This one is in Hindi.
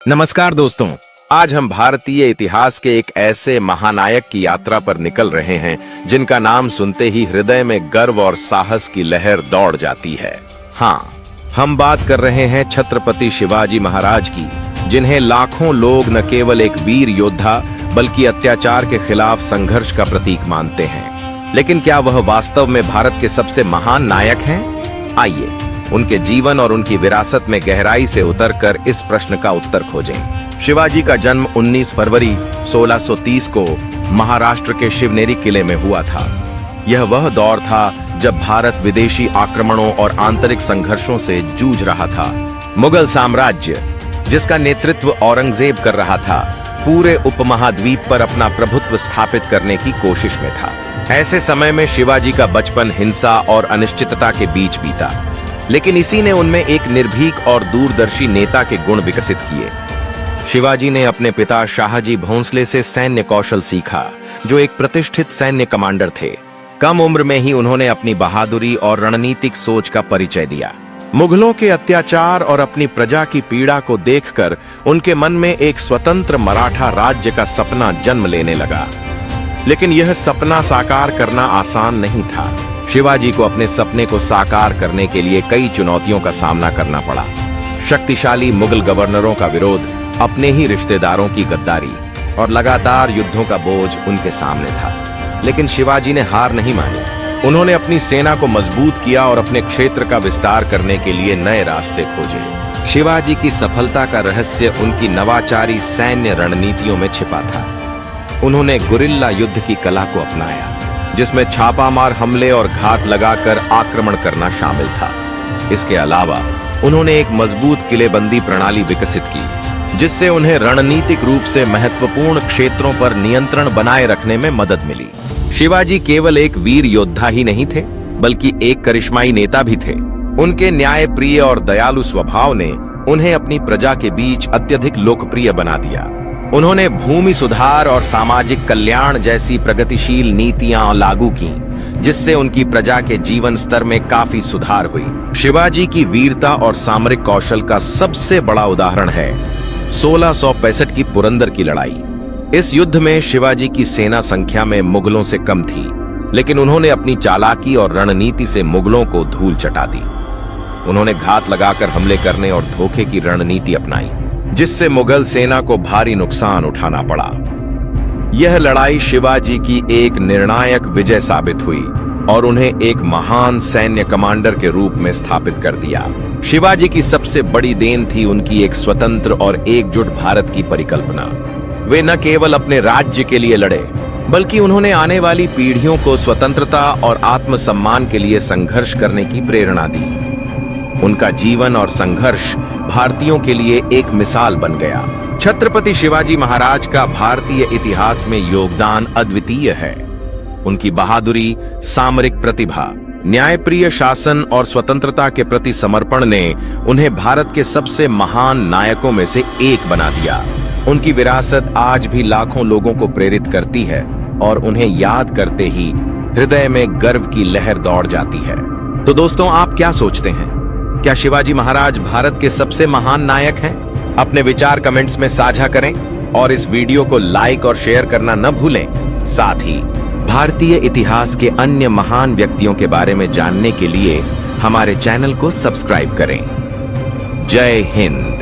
नमस्कार दोस्तों, आज हम भारतीय इतिहास के एक ऐसे महानायक की यात्रा पर निकल रहे हैं जिनका नाम सुनते ही हृदय में गर्व और साहस की लहर दौड़ जाती है। हाँ, हम बात कर रहे हैं छत्रपति शिवाजी महाराज की, जिन्हें लाखों लोग न केवल एक वीर योद्धा बल्कि अत्याचार के खिलाफ संघर्ष का प्रतीक मानते हैं। लेकिन क्या वह वास्तव में भारत के सबसे महान नायक हैं? आइए उनके जीवन और उनकी विरासत में गहराई से उतरकर इस प्रश्न का उत्तर खोजें। शिवाजी का जन्म 19 फरवरी 1630 को महाराष्ट्र के शिवनेरी किले में हुआ था। यह वह दौर था जब भारत विदेशी आक्रमणों और आंतरिक संघर्षों से जूझ रहा था। मुगल साम्राज्य, जिसका नेतृत्व औरंगजेब कर रहा था, पूरे उपमहाद्वीप पर अपना प्रभुत्व स्थापित करने की कोशिश में था। ऐसे समय में शिवाजी का बचपन हिंसा और अनिश्चितता के बीच बीता, लेकिन इसी ने उनमें एक निर्भीक और दूरदर्शी नेता के गुण विकसित किए। शिवाजी ने अपने पिता शाहजी भोंसले से सैन्य कौशल सीखा, जो एक प्रतिष्ठित सैन्य कमांडर थे। कम उम्र में ही उन्होंने अपनी बहादुरी और रणनीतिक सोच का परिचय दिया। मुगलों के अत्याचार और अपनी प्रजा की पीड़ा को देखकर उनके मन में एक स्वतंत्र मराठा राज्य का सपना जन्म लेने लगा। लेकिन यह सपना साकार करना आसान नहीं था। शिवाजी को अपने सपने को साकार करने के लिए कई चुनौतियों का सामना करना पड़ा। शक्तिशाली मुगल गवर्नरों का विरोध, अपने ही रिश्तेदारों की गद्दारी और लगातार युद्धों का बोझ उनके सामने था। लेकिन शिवाजी ने हार नहीं मानी। उन्होंने अपनी सेना को मजबूत किया और अपने क्षेत्र का विस्तार करने के लिए नए रास्ते खोजे। शिवाजी की सफलता का रहस्य उनकी नवाचारी सैन्य रणनीतियों में छिपा था। उन्होंने गुरिल्ला युद्ध की कला को अपनाया, जिसमें छापामार हमले और घात लगाकर आक्रमण करना शामिल था। इसके अलावा उन्होंने एक मजबूत किलेबंदी प्रणाली विकसित की, जिससे उन्हें रणनीतिक रूप से महत्वपूर्ण क्षेत्रों पर नियंत्रण बनाए रखने में मदद मिली। शिवाजी केवल एक वीर योद्धा ही नहीं थे, बल्कि एक करिश्माई नेता भी थे। उनके न्यायप्रिय और दयालु स्वभाव ने उन्हें अपनी प्रजा के बीच अत्यधिक लोकप्रिय बना दिया। उन्होंने भूमि सुधार और सामाजिक कल्याण जैसी प्रगतिशील नीतियां लागू की, जिससे उनकी प्रजा के जीवन स्तर में काफी सुधार हुई। शिवाजी की वीरता और सामरिक कौशल का सबसे बड़ा उदाहरण है 1665 की पुरंदर की लड़ाई। इस युद्ध में शिवाजी की सेना संख्या में मुगलों से कम थी, लेकिन उन्होंने अपनी चालाकी और रणनीति से मुगलों को धूल चटा दी। उन्होंने घात लगाकर हमले करने और धोखे की रणनीति अपनाई, जिससे मुगल सेना को भारी नुकसान उठाना पड़ा। यह लड़ाई शिवाजी की एक निर्णायक विजय साबित हुई और उन्हें एक महान सैन्य कमांडर के रूप में स्थापित कर दिया। शिवाजी की सबसे बड़ी देन थी उनकी एक स्वतंत्र और एकजुट भारत की परिकल्पना। वे न केवल अपने राज्य के लिए लड़े, बल्कि उन्होंने आने वाली पीढ़ियों को स्वतंत्रता और आत्मसम्मान के लिए संघर्ष करने की प्रेरणा दी। उनका जीवन और संघर्ष भारतीयों के लिए एक मिसाल बन गया। छत्रपति शिवाजी महाराज का भारतीय इतिहास में योगदान अद्वितीय है। उनकी बहादुरी, सामरिक प्रतिभा, न्यायप्रिय शासन और स्वतंत्रता के प्रति समर्पण ने उन्हें भारत के सबसे महान नायकों में से एक बना दिया। उनकी विरासत आज भी लाखों लोगों को प्रेरित करती है और उन्हें याद करते ही हृदय में गर्व की लहर दौड़ जाती है। तो दोस्तों, आप क्या सोचते हैं? क्या शिवाजी महाराज भारत के सबसे महान नायक हैं? अपने विचार कमेंट्स में साझा करें और इस वीडियो को लाइक और शेयर करना न भूलें। साथ ही भारतीय इतिहास के अन्य महान व्यक्तियों के बारे में जानने के लिए हमारे चैनल को सब्सक्राइब करें। जय हिंद।